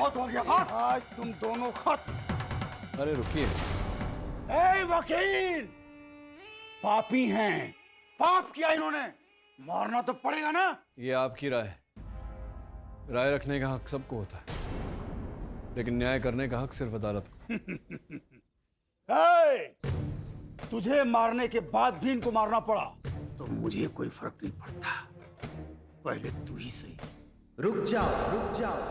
बहुत हो गया बस। आज तुम दोनों खत्म। अरे रुकिए। ए वकील, पापी हैं, पाप किया इन्होंने, मारना तो पड़ेगा ना। ये आपकी राय है। राय रखने का हक सबको होता है, लेकिन न्याय करने का हक सिर्फ अदालत को। तुझे मारने के बाद भी इनको मारना पड़ा तो मुझे कोई फर्क नहीं पड़ता। पहले तू ही सही। रुक जाओ, रुक जाओ।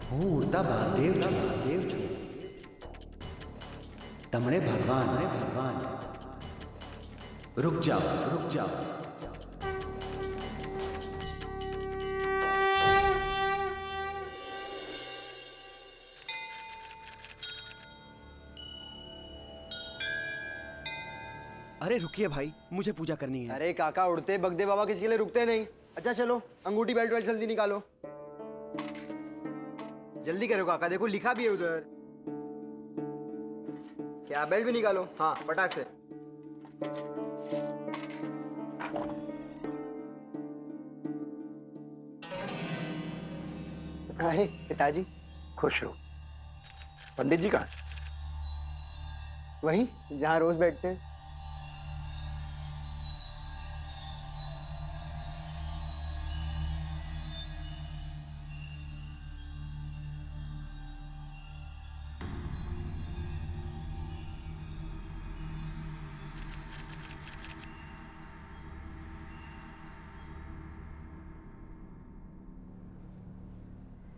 હું ઉડતા મહાદેવ છું, દેવ છું। तमणे भगवान, भगवान। रुक जाओ, रुक जाओ। अरे रुकिए भाई, मुझे पूजा करनी है। अरे काका, उड़ते बगदे बाबा किसी के लिए रुकते नहीं। अच्छा चलो, अंगूठी बेल्ट वेल्ट जल्दी निकालो। जल्दी करो काका, देखो लिखा भी है उधर। क्या बेल्ट भी निकालो? हाँ, फटाक से। अरे पिताजी, खुश रहो। पंडित जी कहाँ? वहीं जहाँ रोज बैठते हैं।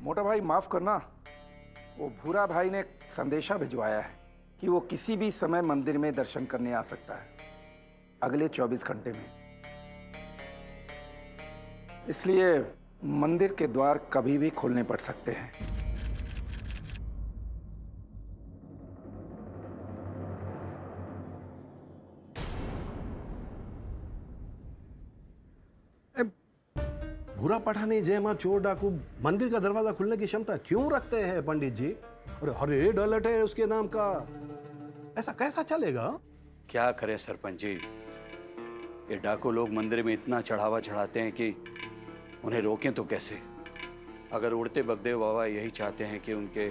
मोटा भाई माफ करना, वो भूरा भाई ने संदेशा भिजवाया है कि वो किसी भी समय मंदिर में दर्शन करने आ सकता है अगले 24 घंटे में। इसलिए मंदिर के द्वार कभी भी खोलने पड़ सकते हैं। भूरा पठानी जयमा चोर डाकू मंदिर का दरवाजा खुलने की क्षमता क्यों रखते हैं पंडित जी? और हर रेड अलर्ट है उसके नाम का, ऐसा कैसा चलेगा? क्या करे सरपंच जी, ये डाकू लोग मंदिर में इतना चढ़ावा चढ़ाते हैं कि उन्हें रोकें तो कैसे। अगर उड़ते बगदेव बाबा यही चाहते हैं कि उनके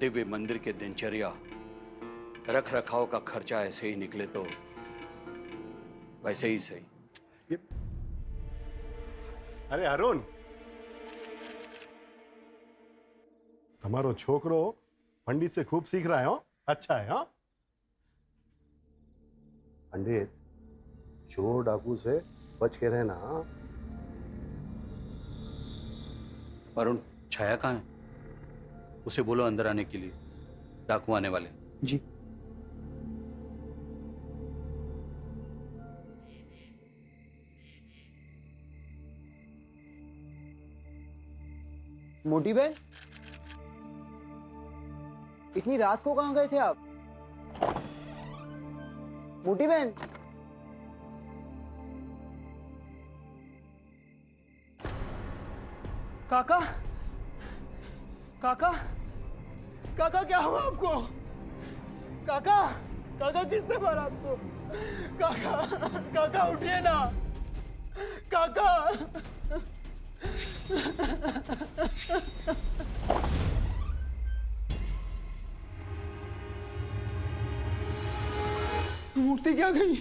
दिव्य मंदिर के दिनचर्या रख रखाव का खर्चा ऐसे ही निकले तो वैसे ही सही। अरे अरुण, हमारो छोकरो पंडित से खूब सीख रहा है। हो अच्छा है। हाँ पंडित, चोर डाकू से बच के रहना। अरुण, छाया कहाँ है? उसे बोलो अंदर आने के लिए, डाकू आने वाले। जी। मोटी बहन, इतनी रात को कहाँ गए थे आप? मोटी बहन, काका, काका, काका क्या हुआ आपको? काका, काका किसने मारा आपको? काका, काका उठिए ना, काका। मूर्ति क्या गई?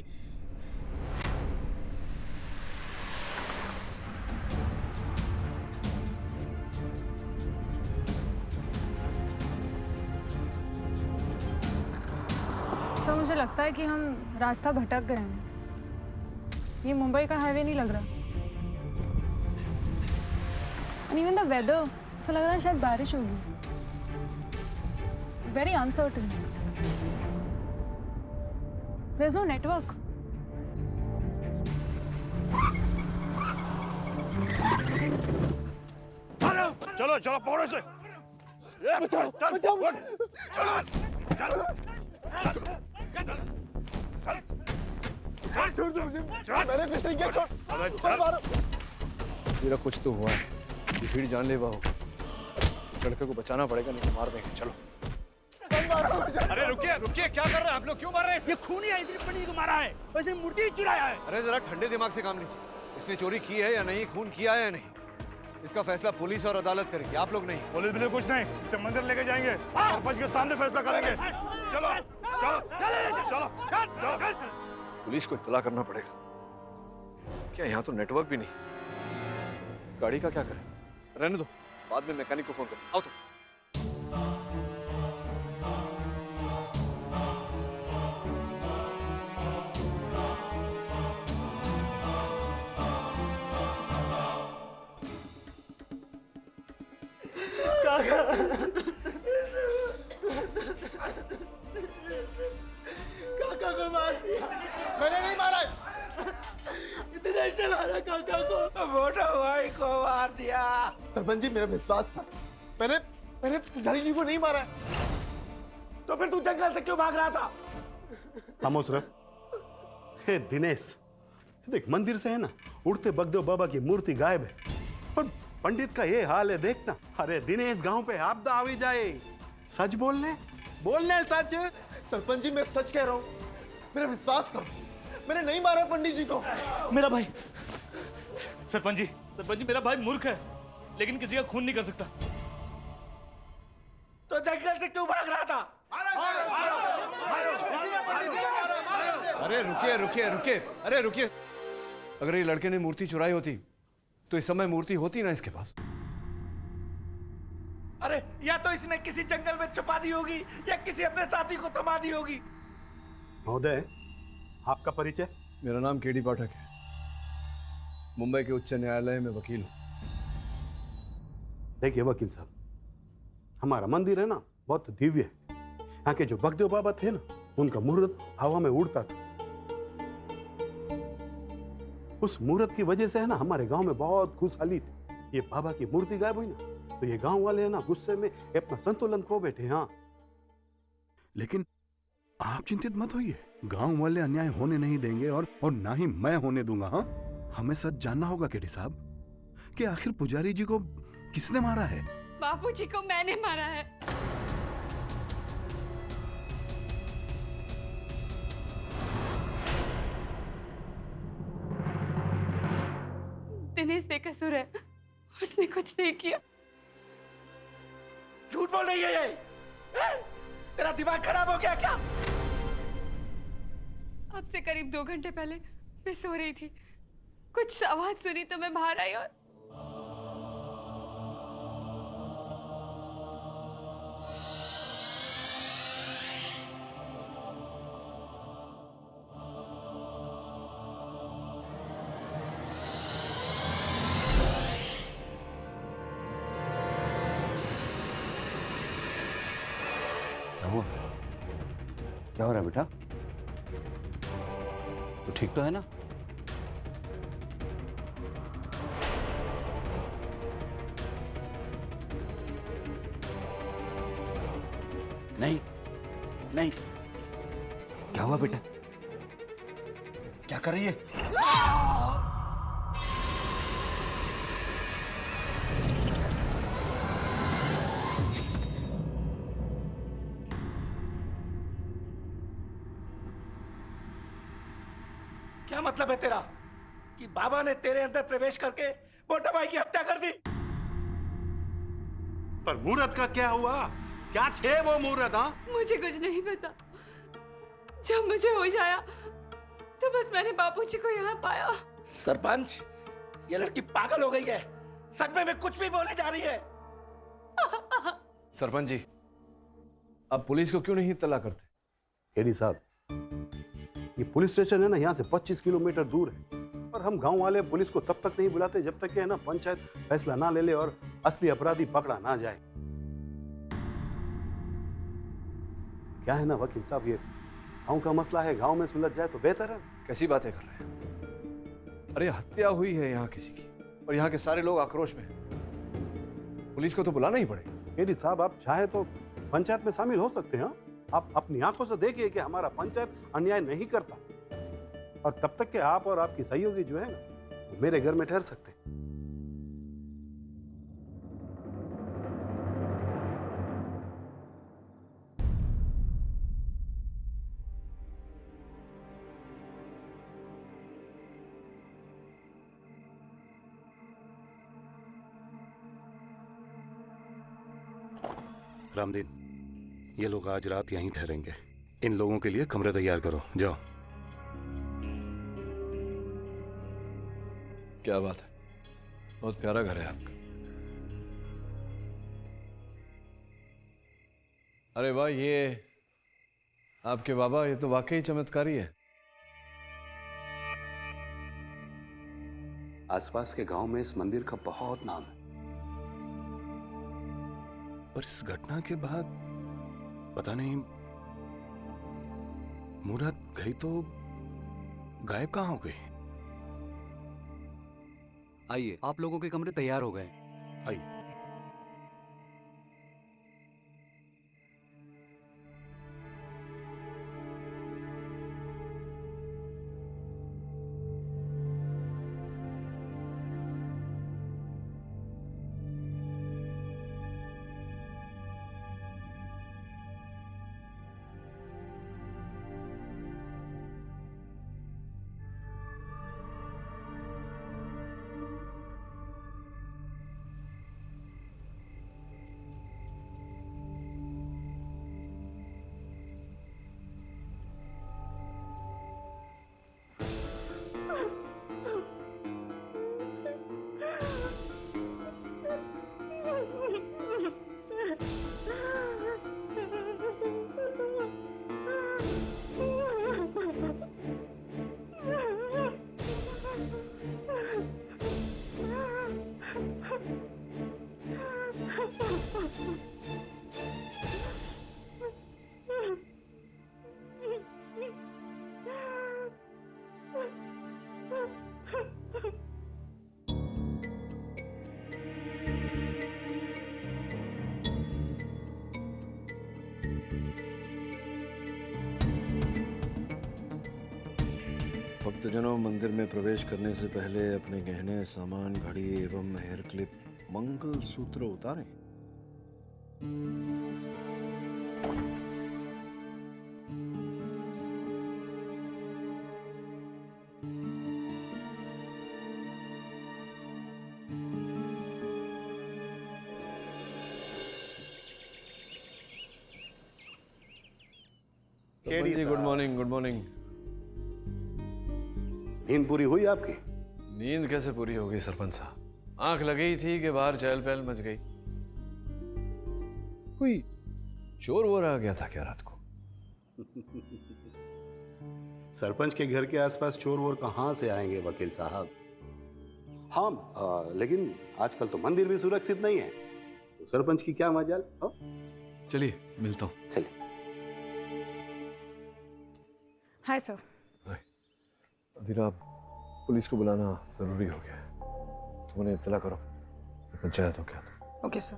सर मुझे लगता है कि हम रास्ता भटक गए हैं। ये मुंबई का हाईवे नहीं लग रहा। And even the weather, ऐसा लग रहा है शायद बारिश होगी। Very uncertain. There's no network. चलो चलो पकड़ो इसे। बचाओ बचाओ चलो चलो छोड़ दो मुझे, मैंने कुछ नहीं किया, छोड़। मेरा कुछ तो हुआ है, ये भीड़ जानलेवा हो। इस लड़के को बचाना पड़ेगा, नहीं तो मार देंगे। चलो। अरे रुकिए रुकिए, क्या कर रहे हैं आप लोग? क्यों मार रहे हैं? ये खूनी है, इसलिए पंडित को मारा है, वैसे मूर्ति चुराया है। अरे जरा ठंडे दिमाग से काम लीजिए। इसने चोरी की है या नहीं, खून किया है या नहीं, इसका फैसला पुलिस और अदालत करेगी, आप लोग नहीं। पुलिस भी कुछ नहीं, इसे मंदिर लेके जाएंगे, सरपंच के सामने फैसला करेंगे। चलो चलो चलो चलो। पुलिस को इत्तला करना पड़ेगा। क्या यहाँ तो नेटवर्क भी नहीं? गाड़ी का क्या करें? रहने दो, बाद में मैकेनिक को फोन करो। आओ तुम। काका को मार दिया। मैंने नहीं मारा। दिनेश ने मारा काका को। मोटा भाई को मार दिया। सरपंच जी मेरा विश्वास था। मैंने पुजारी जी को नहीं मारा। तो फिर तू जंगल से क्यों भाग रहा था? खामोश रह। हे दिनेश, देख मंदिर से है ना उड़ते बगदेव बाबा की मूर्ति गायब है और पंडित का ये हाल है, देखना। अरे दिनेश, गांव पे आपदा आ जाए, सच बोलने सच। सरपंच जी मैं सच कह रहा हूँ, मेरा विश्वास करो, मैंने नहीं मारा पंडित जी को। मेरा भाई सरपंच जी मेरा भाई मूर्ख है, लेकिन किसी का खून नहीं कर सकता। तो जंगल से क्यों भाग रहा था? अरे रुकिए रुकिए रुकिए, अरे रुकिए। अगर ये लड़के ने मूर्ति चुराई होती तो इस समय मूर्ति होती ना इसके पास। अरे या तो इसने किसी जंगल में छुपा दी होगी या किसी अपने साथी को थमा दी होगी। महोदय, आपका परिचय? मेरा नाम केडी पाठक है, मुंबई के उच्च न्यायालय में वकील हूँ। देखिए वकील साहब, हमारा मंदिर है ना बहुत दिव्य है। यहाँ के जो बगदेव बाबा थे ना, उनका मूर्त हवा में उड़ता था। उस मूर्त की वजह से है ना हमारे गांव में बहुत खुशहाली थी। ये बाबा की मूर्ति गायब हुई ना तो ये गांव वाले है ना गुस्से में अपना संतुलन खो बैठे। हाँ, लेकिन आप चिंतित मत होइए, गांव वाले अन्याय होने नहीं देंगे और ना ही मैं होने दूंगा। हाँ, हमें सच जानना होगा केडी साहब कि आखिर पुजारी जी को किसने मारा है। बापूजी को मैंने मारा है। दिनेश बेकसूर है, उसने कुछ नहीं किया। झूठ बोल रही है ये। तेरा दिमाग खराब हो गया क्या? अब से करीब 2 घंटे पहले मैं सो रही थी, कुछ आवाज सुनी तो मैं बाहर आई और क्या हो रहा है बेटा? तो ठीक तो है ना? नहीं नहीं, क्या हुआ बेटा? क्या कर रही है? क्या मतलब है तेरा कि बाबा ने तेरे अंदर प्रवेश करके मोटा भाई की हत्या कर दी? पर मूर्त का क्या हुआ? क्या थे वो मूर्त? हाँ, मुझे कुछ नहीं पता। जब मुझे होश आया तो बस मैंने बापूजी को यहाँ पाया। सरपंच, ये लड़की पागल हो गई है, सच में कुछ भी बोले जा रही है। सरपंच जी, अब पुलिस को क्यों नहीं इत्तला करते? केडी साहब, ये पुलिस स्टेशन है ना यहाँ से 25 किलोमीटर दूर है और हम गांव वाले पुलिस को तब तक नहीं बुलाते जब तक कि है ना पंचायत फैसला ना ले ले और असली अपराधी पकड़ा ना जाए। क्या है ना वकील साहब, ये गांव का मसला है, गांव में सुलझ जाए तो बेहतर है। कैसी बातें कर रहे हैं? अरे हत्या हुई है यहाँ किसी की और यहाँ के सारे लोग आक्रोश में हैं। पुलिस को तो बुलाना ही पड़ेगा। केडी साहब, आप चाहे तो पंचायत में शामिल हो सकते हैं। आप अपनी आंखों से देखिए कि हमारा पंचायत अन्याय नहीं करता और तब तक के आप और आपकी सहयोगी जो है ना वो मेरे घर में ठहर सकते हैं। रामदीन, ये लोग आज रात यहीं ठहरेंगे। इन लोगों के लिए कमरे तैयार करो, जाओ। क्या बात है, बहुत प्यारा घर है आपका। अरे वाह, ये आपके बाबा, ये तो वाकई चमत्कारी है। आसपास के गांव में इस मंदिर का बहुत नाम है। पर इस घटना के बाद पता नहीं मूरत गई तो गायब कहाँ हो गई? आइए, आप लोगों के कमरे तैयार हो गए। आइए। भक्तजनों, मंदिर में प्रवेश करने से पहले अपने गहने, सामान, घड़ी एवं हेयर क्लिप, मंगल सूत्र उतारें। Good morning. Good morning. नींद पूरी हुई आपकी? नींद कैसे पूरी होगी सरपंच साहब, आंख लगी ही थी कि बाहर चहल पहल मच गई। कोई चोर वोर आ गया था क्या रात को? सरपंच के घर के आसपास चोर वोर कहाँ से आएंगे वकील साहब? हाँ, लेकिन आजकल तो मंदिर भी सुरक्षित नहीं है, तो सरपंच की क्या मजाल। चलिए, मिलता हूँ। चलिए। Hi sir. अधीरा, पुलिस को बुलाना जरूरी हो गया है, तुम उन्हें इत्तला करो, पंचायत हो गया था। Okay sir.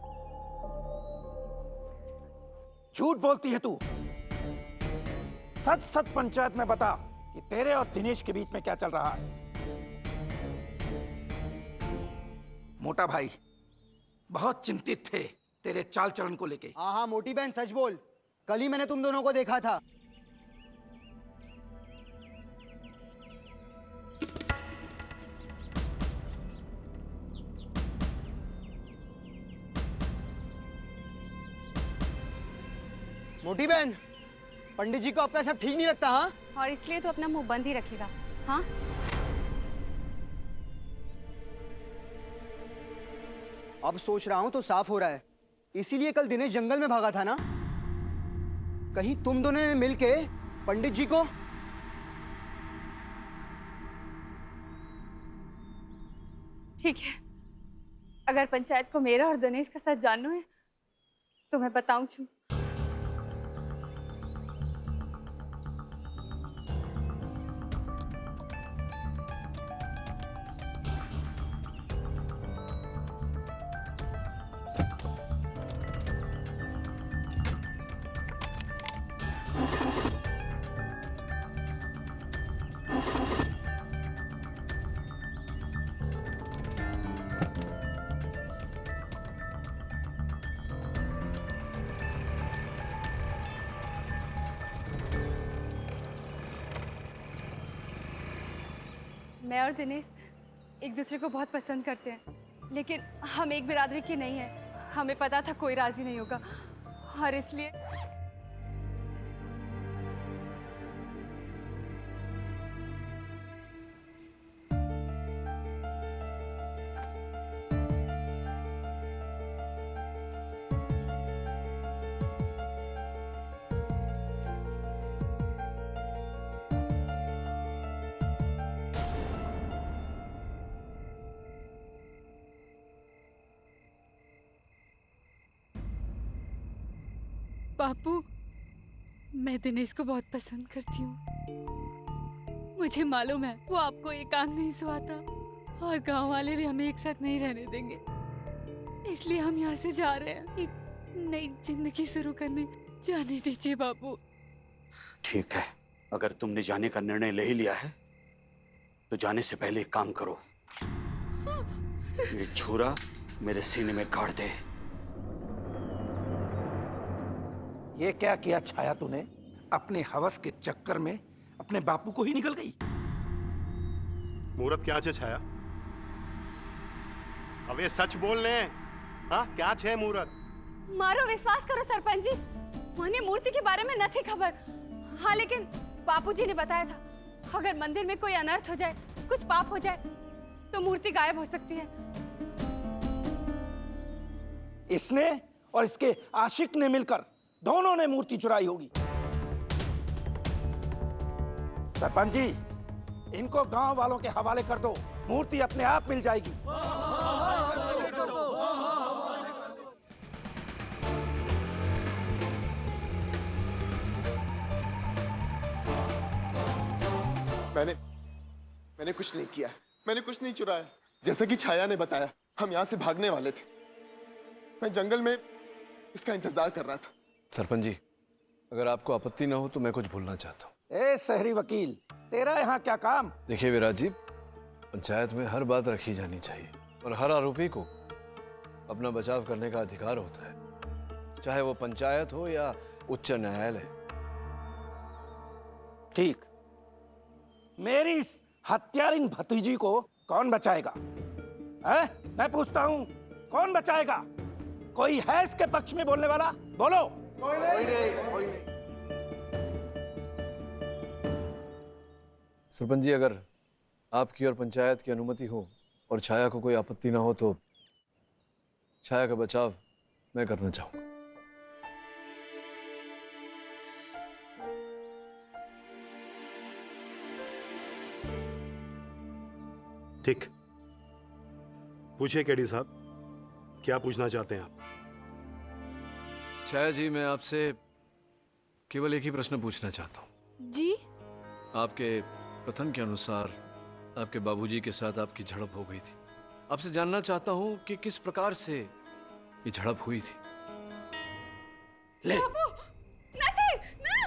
झूठ बोलती है तू। सच सच पंचायत में बता कि तेरे और दिनेश के बीच में क्या चल रहा है। मोटा भाई बहुत चिंतित थे तेरे चाल चलन को लेके। हाँ हाँ मोटी बहन, सच बोल, कल ही मैंने तुम दोनों को देखा था। मोटी बहन, पंडित जी को आपका सब ठीक नहीं लगता? हाँ, और इसलिए तो अपना मुंह बंद ही रखेगा। हाँ, अब सोच रहा हूं तो साफ हो रहा है, इसीलिए कल दिनेश जंगल में भागा था ना? कहीं तुम दोनों ने मिलके पंडित जी को? ठीक है, अगर पंचायत को मेरा और दिनेश का सच जानना है तो मैं बताऊं छू। मैं और दिनेश एक दूसरे को बहुत पसंद करते हैं, लेकिन हम एक बिरादरी के नहीं हैं। हमें पता था कोई राजी नहीं होगा और इसलिए बापू, मैं दिनेश को बहुत पसंद करती हूँ। मुझे मालूम है वो आपको एक आंख नहीं सुहाता और गांव वाले भी हमें एक साथ नहीं रहने देंगे। इसलिए हम यहाँ से जा रहे हैं, एक नई जिंदगी शुरू करने। जाने दीजिए बापू। ठीक है, अगर तुमने जाने का निर्णय ले ही लिया है तो जाने से पहले एक काम करो, ये छुरा मेरे सीने में गाड़ दे। ये क्या किया छाया तूने? अपने हवस के चक्कर में अपने बापू को ही निकल गई। मुहूर्त क्या छे छाया? હવે સચ બોલ ને, હા क्या છે मुहूर्त? मारो विश्वास करो सरपंच जी, मुझे मूर्ति के बारे में नहीं खबर। हाँ, लेकिन बापूजी ने बताया था अगर मंदिर में कोई अनर्थ हो जाए, कुछ पाप हो जाए तो मूर्ति गायब हो सकती है। इसने और इसके आशिक ने मिलकर दोनों ने मूर्ति चुराई होगी। सरपंच जी, इनको गांव वालों के हवाले कर दो, मूर्ति अपने आप मिल जाएगी। मैंने कुछ नहीं किया, मैंने कुछ नहीं चुराया। जैसा कि छाया ने बताया, हम यहाँ से भागने वाले थे। मैं जंगल में इसका इंतजार कर रहा था। सरपंच जी, अगर आपको आपत्ति ना हो तो मैं कुछ बोलना चाहता हूँ। ए शहरी वकील, तेरा यहाँ क्या काम? देखिए विराट जी, पंचायत में हर बात रखी जानी चाहिए और हर आरोपी को अपना बचाव करने का अधिकार होता है, चाहे वो पंचायत हो या उच्च न्यायालय। ठीक, मेरी इस हत्यारिन भतीजी को कौन बचाएगा? मैं पूछता हूँ, कौन बचाएगा? कोई है इसके पक्ष में बोलने वाला? बोलो। कोई नहीं। सरपंच जी, अगर आपकी और पंचायत की अनुमति हो और छाया को कोई आपत्ति ना हो तो छाया का बचाव मैं करना चाहूंगा। ठीक, पूछिए केडी साहब, क्या पूछना चाहते हैं आप? छाया जी, मैं आपसे केवल एक ही प्रश्न पूछना चाहता हूँ। जी? आपके कथन के अनुसार आपके बाबूजी के साथ आपकी झड़प हो गई थी। आपसे जानना चाहता हूँ कि किस प्रकार से ये झड़प हुई थी। ले। बापू, नहीं, नहीं।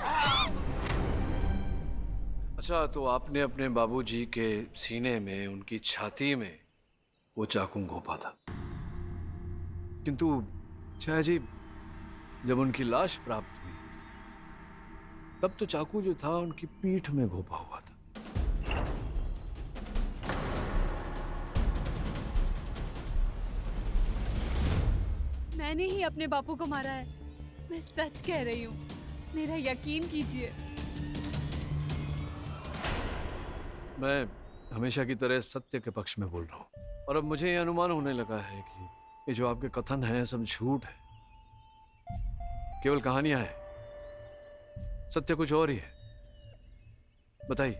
अच्छा, तो आपने अपने बाबूजी के सीने में, उनकी छाती में वो चाकू घोंपा था, किंतु छाया जी, जब उनकी लाश प्राप्त हुई तब तो चाकू जो था उनकी पीठ में घोंपा हुआ था। मैंने ही अपने बापू को मारा है, मैं सच कह रही हूँ, मेरा यकीन कीजिए। मैं हमेशा की तरह सत्य के पक्ष में बोल रहा हूँ और अब मुझे यह अनुमान होने लगा है कि ये जो आपके कथन हैं सब झूठ है, केवल कहानियां हैं। सत्य कुछ और ही है। बताइए,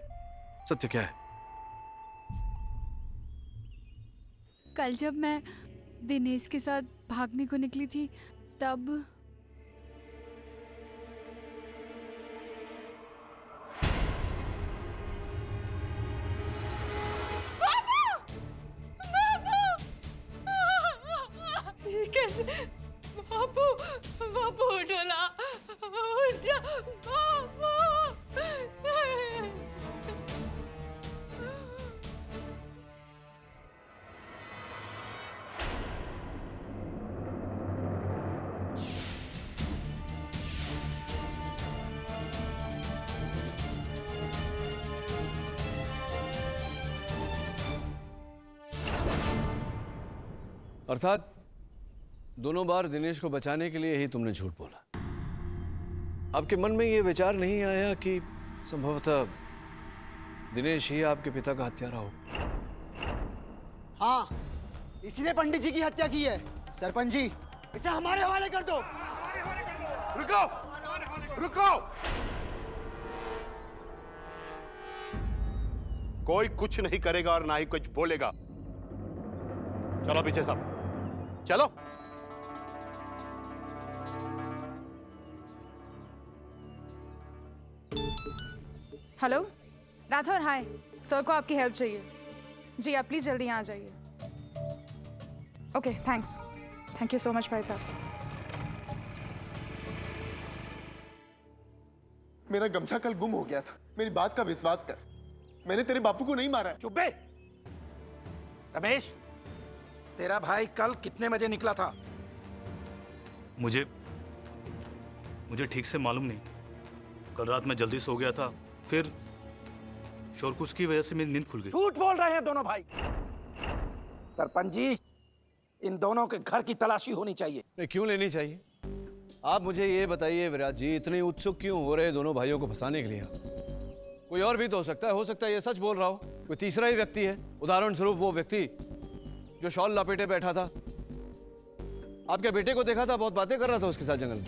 सत्य क्या है? कल जब मैं दिनेश के साथ भागने को निकली थी तब बापू, बापू उठो ना, उठ जा बापू। अर्थात दोनों बार दिनेश को बचाने के लिए ही तुमने झूठ बोला। आपके मन में ये विचार नहीं आया कि संभवतः दिनेश ही आपके पिता का हत्यारा हो? हाँ, इसलिए पंडित जी की हत्या की है। सरपंच जी, इसे हमारे हवाले कर दो। रुको, रुको। कोई कुछ नहीं करेगा और ना ही कुछ बोलेगा। चलो पीछे सब, चलो। हेलो राठौर, हाय। सर को आपकी हेल्प चाहिए। जी आप प्लीज़ जल्दी यहाँ आ जाइए। Okay thanks, thank you so much भाई साहब। मेरा गमछा कल गुम हो गया था। मेरी बात का विश्वास कर, मैंने तेरे बापू को नहीं मारा है। चुप बे। रमेश, तेरा भाई कल कितने बजे निकला था? मुझे ठीक से मालूम नहीं। कल रात मैं जल्दी सो गया था, फिर शोरकुश की वजह से मेरी नींद खुल गई। झूठ बोल रहे हैं दोनों भाई। सरपंच जी, इन दोनों के घर की तलाशी होनी चाहिए। नहीं, क्यों लेनी चाहिए? आप मुझे ये बताइए विराट जी, इतने उत्सुक क्यों हो रहे दोनों भाइयों को फंसाने के लिए? कोई और भी तो हो सकता है ये सच बोल रहा हो, कोई तीसरा ही व्यक्ति है। उदाहरण स्वरूप वो व्यक्ति जो शॉल लपेटे बैठा था, आपके बेटे को देखा था, बहुत बातें कर रहा था उसके साथ जंगल में।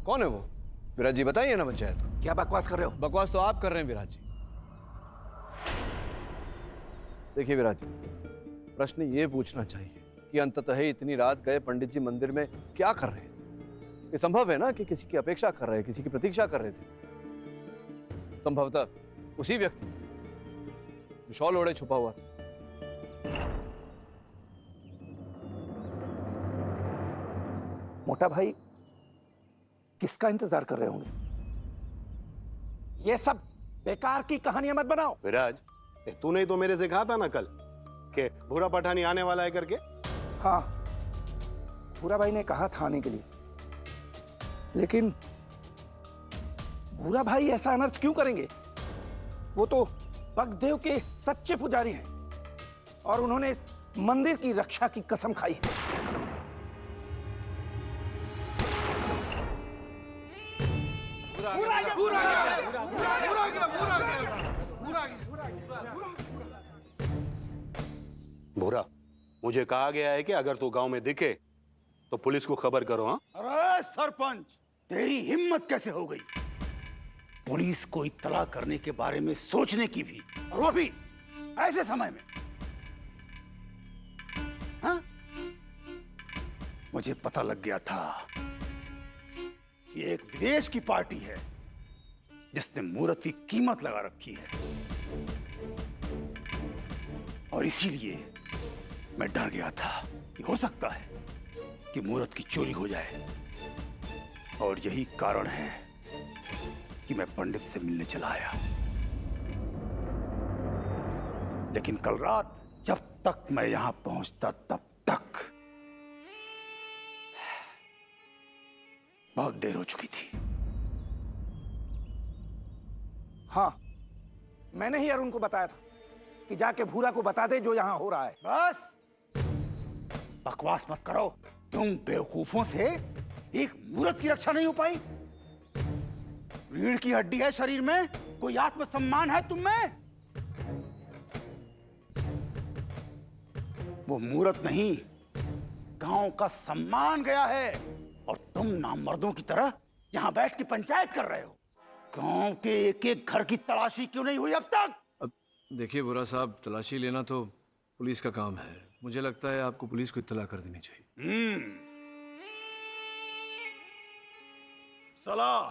कौन है वो? विराट जी बताइए ना पंचायत को। क्या बकवास कर रहे हो? बकवास तो आप कर रहे हैं विराट जी। देखिए विराट जी, प्रश्न ये पूछना चाहिए कि अंततः इतनी रात गए पंडित जी मंदिर में क्या कर रहे थे? ये संभव है ना कि किसी की अपेक्षा कर रहे, किसी की प्रतीक्षा कर रहे थे। संभवतः उसी व्यक्ति जो शॉल ओढ़े छुपा हुआ था। मोटा भाई किसका इंतजार कर रहे होंगे? ये सब बेकार की कहानियां मत बनाओ। विराज, तूने तो मेरे से कहा था ना कल कि भूरा पठानी आने वाला है करके। हाँ, भूरा भाई ने कहा था आने के लिए, लेकिन भूरा भाई ऐसा अनर्थ क्यों करेंगे? वो तो बगदेव के सच्चे पुजारी हैं और उन्होंने इस मंदिर की रक्षा की कसम खाई है। भूरा, मुझे कहा गया है कि अगर तू गांव में दिखे तो पुलिस को खबर करो। हाँ? अरे सरपंच, तेरी हिम्मत कैसे हो गई पुलिस को इत्तला करने के बारे में सोचने की भी, और वो भी ऐसे समय में? हाँ? मुझे पता लग गया था कि एक विदेश की पार्टी है जिसने मूर्त की कीमत लगा रखी है, और इसीलिए मैं डर गया था कि हो सकता है कि मूर्त की चोरी हो जाए, और यही कारण है कि मैं पंडित से मिलने चला आया। लेकिन कल रात जब तक मैं यहां पहुंचता तब तक बहुत देर हो चुकी थी। हाँ, मैंने ही अरुण को बताया था कि जाके भूरा को बता दे जो यहां हो रहा है। बस बकवास मत करो। तुम बेवकूफों से एक मूर्त की रक्षा नहीं हो पाई। रीढ़ की हड्डी है शरीर में, कोई आत्मसम्मान है तुम में? वो मूर्त नहीं, गांव का सम्मान गया है, और तुम नामर्दों की तरह यहां बैठ के पंचायत कर रहे हो। गांव के एक एक घर की तलाशी क्यों नहीं हुई अब तक? अब देखिए बुरा साहब, तलाशी लेना तो पुलिस का काम है। मुझे लगता है आपको पुलिस को इत्तला कर देनी चाहिए। सलाह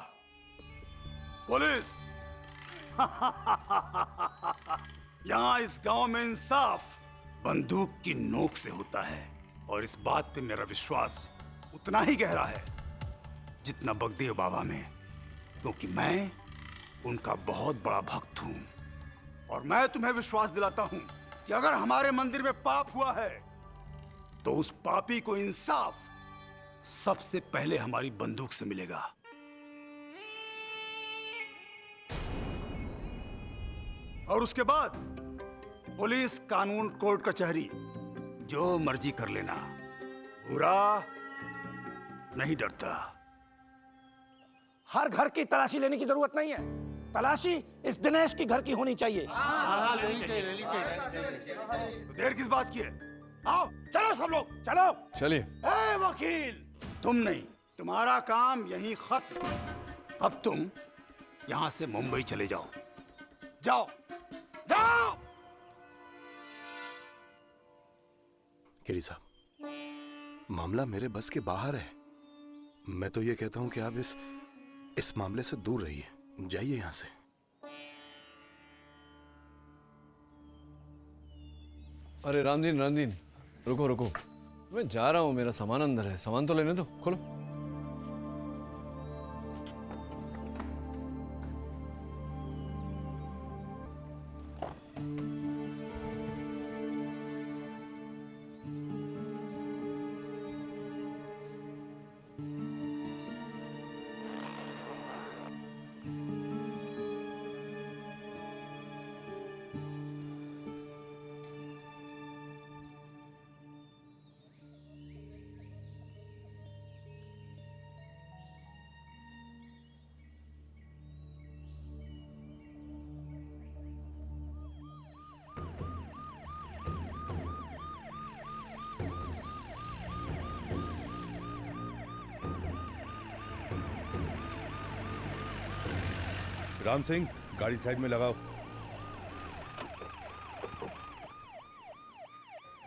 पुलिस। यहां इस गांव में इंसाफ बंदूक की नोक से होता है, और इस बात पे मेरा विश्वास उतना ही गहरा है जितना बगदेव बाबा में, क्योंकि मैं उनका बहुत बड़ा भक्त हूं। और मैं तुम्हें विश्वास दिलाता हूं कि अगर हमारे मंदिर में पाप हुआ है तो उस पापी को इंसाफ सबसे पहले हमारी बंदूक से मिलेगा। और उसके बाद पुलिस, कानून, कोर्ट कचहरी, जो मर्जी कर लेना, बुरा नहीं डरता। हर घर की तलाशी लेने की जरूरत नहीं है। तलाशी इस दिनेश की घर की होनी चाहिए। देर किस बात की है? आओ, चलो सब लोग, चलो। चलिए। ए वकील, तुम नहीं, तुम्हारा काम यहीं खत्म। अब तुम यहां से मुंबई चले जाओ। जाओ, जाओ। केडी साहब, मामला मेरे बस के बाहर है। मैं तो ये कहता हूं कि आप इस मामले से दूर रहिए, जाइए यहां से। अरे रामदीन, रामदीन, रुको रुको, मैं जा रहा हूँ, मेरा सामान अंदर है, सामान तो लेने दो, खोलो। राम सिंह, गाड़ी साइड में लगाओ।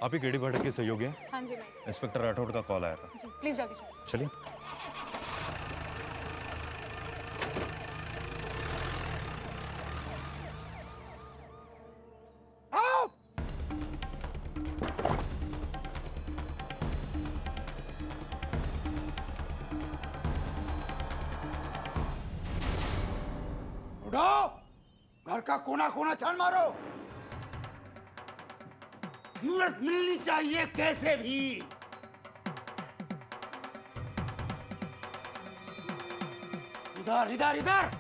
आप ही केडी भट्ट के सहयोगी हैं? हाँ जी, मैं। इंस्पेक्टर राठौड़ का कॉल आया था। जी, प्लीज जल्दी चलिए। उठाओ, घर का कोना कोना छान मारो। मूर्त मिलनी चाहिए कैसे भी। इधर इधर इधर।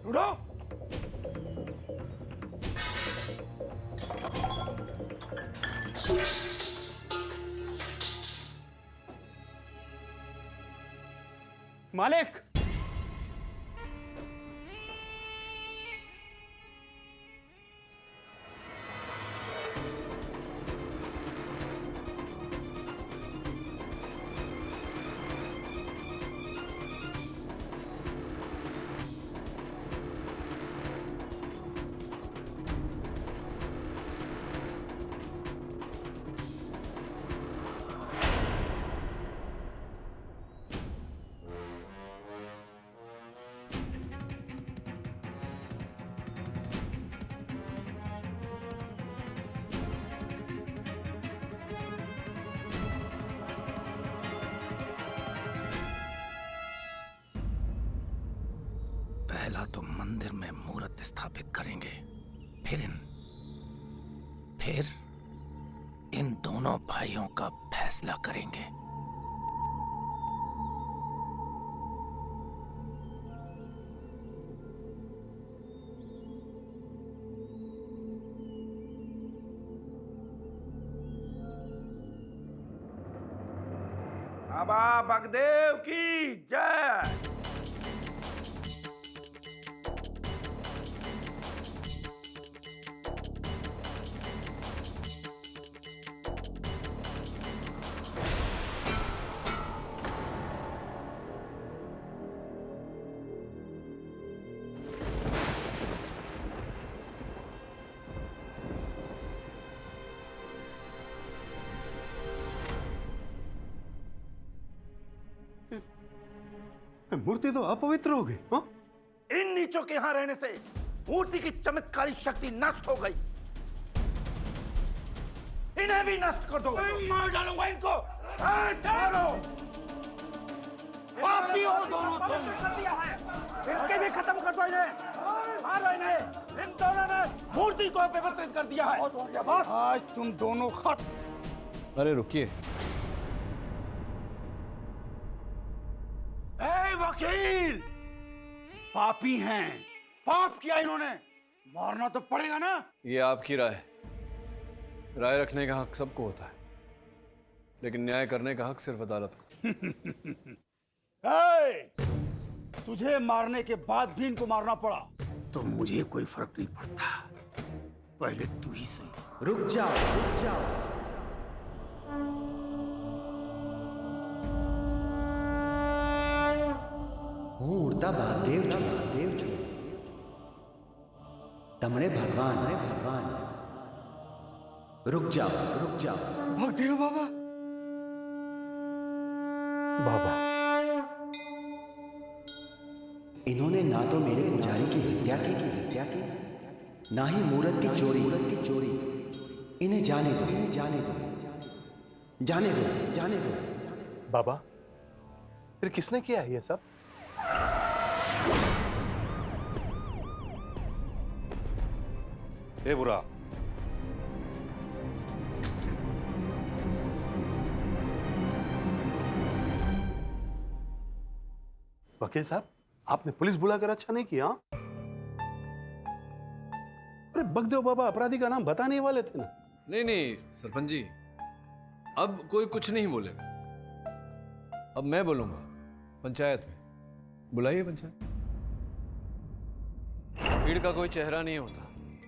उठो। मालिक, पहला तो मंदिर में मूर्त स्थापित करेंगे, फिर इन दोनों भाइयों का फैसला करेंगे। बाबा बगदेव की जय। मूर्ति तो अपवित्र हो गई। हाँ? इन नीचों के यहां रहने से मूर्ति की चमत्कारी शक्ति नष्ट हो गई। इन्हें भी नष्ट कर दो। मार डालूंगा इनको। मारो। पापी हो दोनों तुम। इनके भी खत्म कर दो इन्हें। मारो इन्हें। इन दोनों ने मूर्ति को अपवित्र कर दिया है। आज तुम दोनों खत्म। अरे रुकिए। ए वकील, पापी हैं, पाप किया इन्होंने, मारना तो पड़ेगा ना। ये आपकी राय है। राय रखने का हक सबको होता है, लेकिन न्याय करने का हक सिर्फ अदालत को। तुझे मारने के बाद भी इनको मारना पड़ा तो मुझे कोई फर्क नहीं पड़ता। पहले तू ही सही। रुक जाओ, रुक जाओ। હું ઉડતા મહાદેવ છું, તમણે ભગવાન, रुक जाओ, रुक जाओ। भगदेव बाबा। बाबा, इन्होंने ना तो मेरे पुजारी की हत्या की, ना ही मूर्त की चोरी। इन्हें जाने दो, जाने दो। बाबा, फिर किसने किया है ये सब? ए बुरा, वकील साहब, आपने पुलिस बुलाकर अच्छा नहीं किया। अरे बगदेव बाबा अपराधी का नाम बताने वाले थे ना। नहीं सरपंच जी, अब कोई कुछ नहीं बोलेगा। अब मैं बोलूंगा पंचायत में। बुलाइए पंचायत। भीड़ का कोई चेहरा नहीं होता,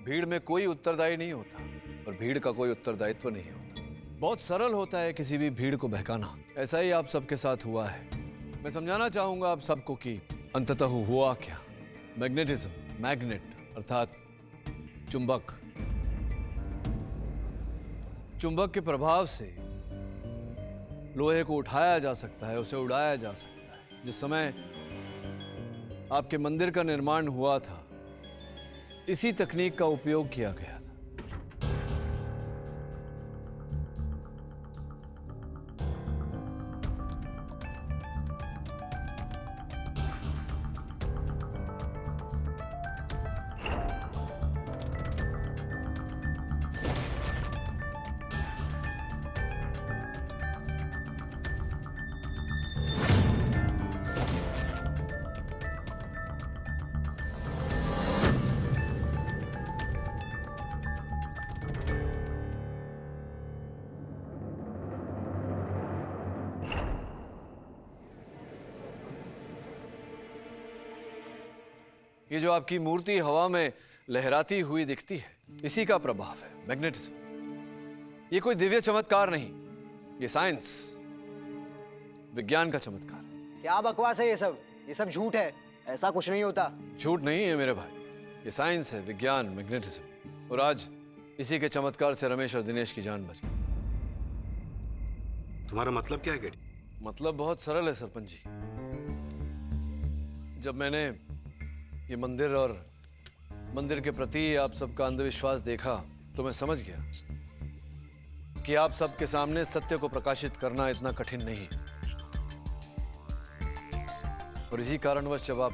भीड़ में कोई उत्तरदायी नहीं होता, और भीड़ का कोई उत्तरदायित्व नहीं होता। बहुत सरल होता है किसी भी भीड़ को बहकाना। ऐसा ही आप सबके साथ हुआ है। मैं समझाना चाहूंगा आप सबको कि अंततः हुआ क्या। मैग्नेटिज्म, मैग्नेट अर्थात चुंबक, चुंबक के प्रभाव से लोहे को उठाया जा सकता है, उसे उड़ाया जा सकता है। जिस समय आपके मंदिर का निर्माण हुआ था, इसी तकनीक का उपयोग किया गया था। ये जो आपकी मूर्ति हवा में लहराती हुई दिखती है, इसी का प्रभाव है मैग्नेटिज्म। ये कोई दिव्य चमत्कार नहीं, ये साइंस, विज्ञान का चमत्कार है। क्या बकवास है ये सब झूठ है। ऐसा कुछ नहीं होता। झूठ नहीं है मेरे भाई, ये साइंस है, विज्ञान, मैग्नेटिज्म। और आज इसी के चमत्कार से रमेश और दिनेश की जान बच गई। तुम्हारा मतलब क्या है गेडी? मतलब बहुत सरल है सरपंच जी। जब मैंने ये मंदिर और मंदिर के प्रति आप सबका अंधविश्वास देखा, तो मैं समझ गया कि आप सबके सामने सत्य को प्रकाशित करना इतना कठिन नहीं है। और इसी कारणवश जब आप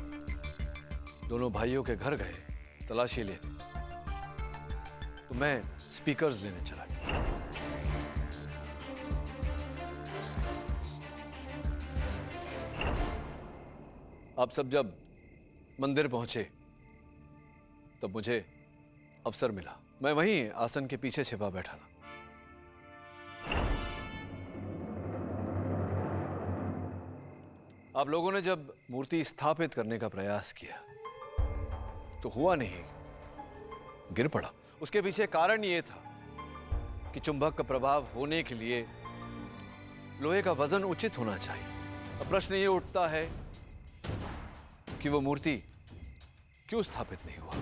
दोनों भाइयों के घर गए तलाशी लेने, तो मैं स्पीकर्स लेने चला गया। आप सब जब मंदिर पहुंचे तब मुझे अवसर मिला। मैं वहीं आसन के पीछे छिपा बैठा था। आप लोगों ने जब मूर्ति स्थापित करने का प्रयास किया तो हुआ नहीं, गिर पड़ा। उसके पीछे कारण ये था कि चुंबक का प्रभाव होने के लिए लोहे का वजन उचित होना चाहिए। अब प्रश्न ये उठता है कि वो मूर्ति क्यों स्थापित नहीं हुआ?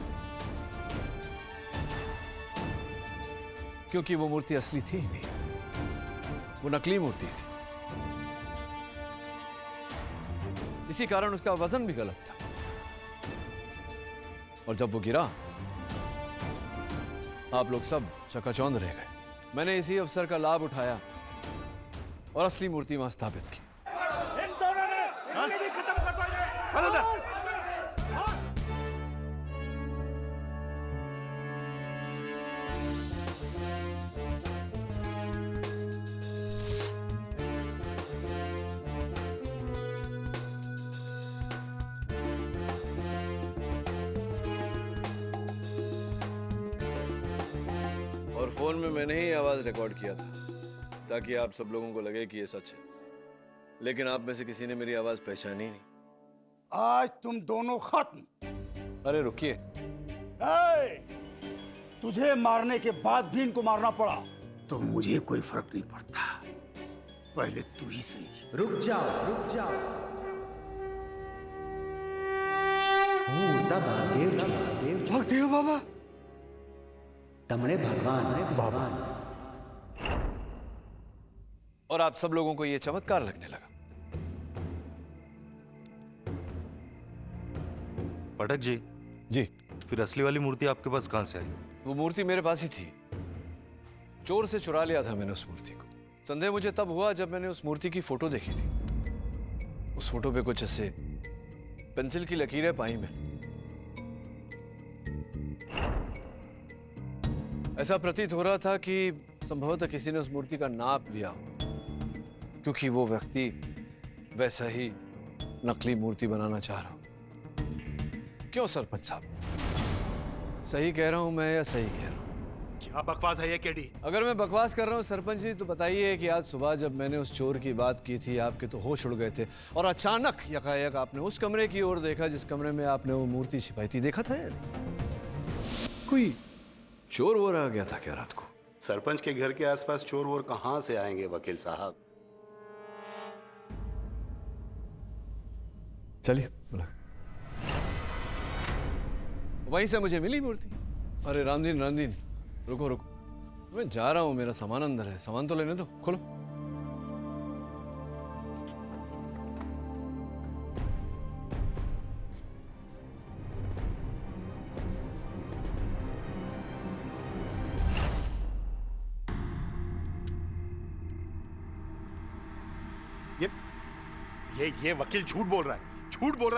क्योंकि वो मूर्ति असली थी ही नहीं, वो नकली मूर्ति थी। इसी कारण उसका वजन भी गलत था। और जब वो गिरा, आप लोग सब चकाचौंध रह गए। मैंने इसी अवसर का लाभ उठाया और असली मूर्ति वहां स्थापित की। इन दोनों ने जिंदगी खत्म कर दी। और फोन में मैंने ही आवाज रिकॉर्ड किया था ताकि आप सब लोगों को लगे कि ये सच है, लेकिन आप में से किसी ने मेरी आवाज पहचानी नहीं। आज तुम दोनों खत्म। अरे रुकिए, तुझे मारने के बाद भी इनको मारना पड़ा तो मुझे कोई फर्क नहीं पड़ता, पहले तू ही सही। रुक जाओ भगदेव बाबा, तमने भगवान और आप सब लोगों को ये चमत्कार लगने लगा। पटक जी, जी, फिर असली वाली मूर्ति आपके पास कहाँ से आई? वो मूर्ति मेरे पास ही थी, चोर से चुरा लिया था मैंने उस मूर्ति को। संदेह मुझे तब हुआ जब मैंने उस मूर्ति की फोटो देखी थी। उस फोटो पे कुछ ऐसे पेंसिल की लकीरें पाई मैं। ऐसा प्रतीत हो रहा था कि संभवतः किसी ने उस मूर्ति का नाप लिया हो, क्योंकि वो व्यक्ति वैसा ही नकली मूर्ति बनाना चाह रहा हो। क्यों सरपंच साहब, सही कह रहा हूं मैं या सही कह रहा हूं? क्या बकवास है ये केडी? अगर मैं बकवास कर रहा हूं सरपंच जी तो बताइए कि आज सुबह जब मैंने उस चोर की बात की थी आपके तो होश उड़ गए थे और अचानक यकायक आपने उस कमरे की ओर देखा जिस कमरे में आपने वो मूर्ति छिपाई थी। देखा था यार, कोई चोर वोर आ गया था क्या रात को? सरपंच के घर के आसपास चोर वोर कहां से आएंगे वकील साहब? चलिए बोला, वहीं से मुझे मिली मूर्ति। अरे रामदीन रुको, मैं जा रहा हूं, मेरा सामान अंदर है, सामान तो लेने दो, खोलो। ये वकील झूठ बोल रहा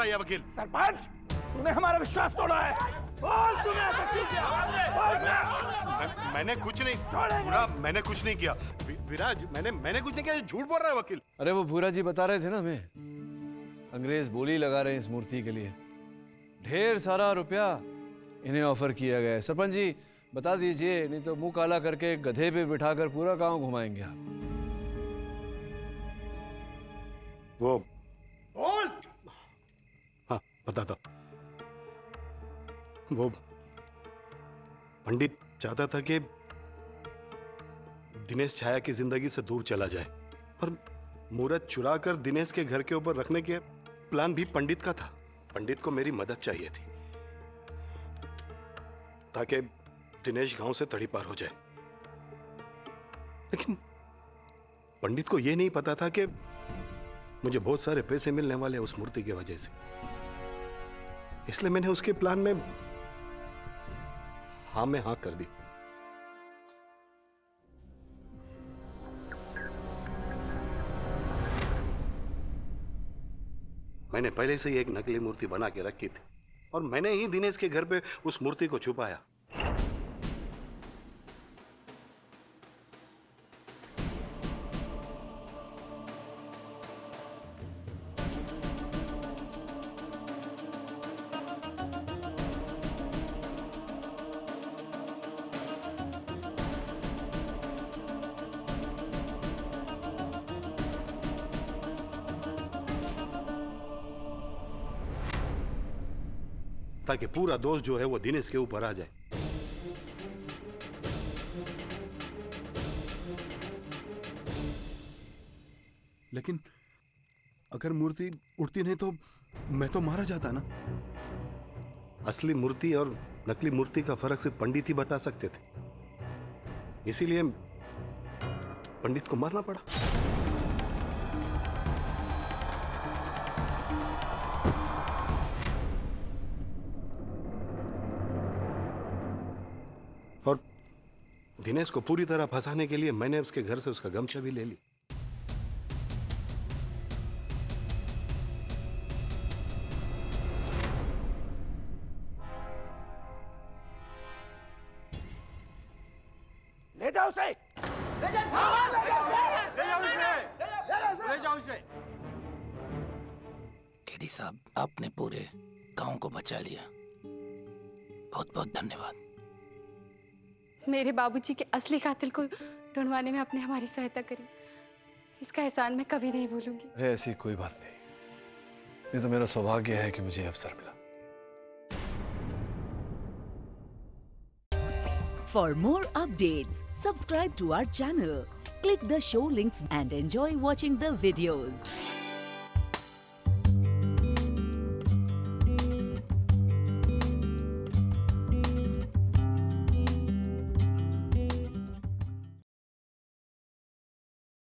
है, ये वकील। सरपंच, तूने हमारा विश्वास तोड़ा है। बोल, तूने ऐसा क्यों किया? बोल ना। मैंने कुछ नहीं पूरा, मैंने कुछ नहीं किया विराज, मैंने कुछ नहीं किया, झूठ बोल रहा है वकील। अरे वो भूरा जी बता रहे थे ना हमें, अंग्रेज बोली लगा रहे हैं इस मूर्ति के लिए, ढेर सारा रुपया इन्हें ऑफर किया गया है। सरपंच जी बता दीजिए, नहीं तो मुंह काला करके गधे पे बिठाकर पूरा गांव घुमाएंगे आप। वो बोल। हाँ बताता। वो पंडित चाहता था कि दिनेश छाया की जिंदगी से दूर चला जाए और मूर्त चुरा कर दिनेश के घर के ऊपर रखने के प्लान भी पंडित का था। पंडित को मेरी मदद चाहिए थी ताकि दिनेश गांव से तड़ी पार हो जाए, लेकिन पंडित को यह नहीं पता था कि मुझे बहुत सारे पैसे मिलने वाले उस मूर्ति की वजह से। इसलिए मैंने उसके प्लान में हाँ में हाँ कर दी। मैंने पहले से ही एक नकली मूर्ति बना के रखी थी और मैंने ही दिनेश के घर पे उस मूर्ति को छुपाया। ताकि पूरा दोष जो है वो दिनेश के ऊपर आ जाए। लेकिन अगर मूर्ति उड़ती नहीं तो मैं तो मारा जाता ना। असली मूर्ति और नकली मूर्ति का फर्क सिर्फ पंडित ही बता सकते थे, इसीलिए पंडित को मारना पड़ा। दिनेश को पूरी तरह फंसाने के लिए मैंने उसके घर से उसका गमछा भी ले ली। ले जाओ उसे। केडी साहब, आपने पूरे गांव को बचा लिया, बहुत बहुत धन्यवाद। मेरे बाबूजी के असली कातिल को ढूंढवाने में आपने हमारी सहायता करी, इसका एहसान मैं कभी नहीं भूलूंगी। अरे ऐसी कोई बात नहीं, ये तो मेरा सौभाग्य है कि मुझे अवसर मिला। For more updates, subscribe to our channel, click the show links and enjoy watching the videos.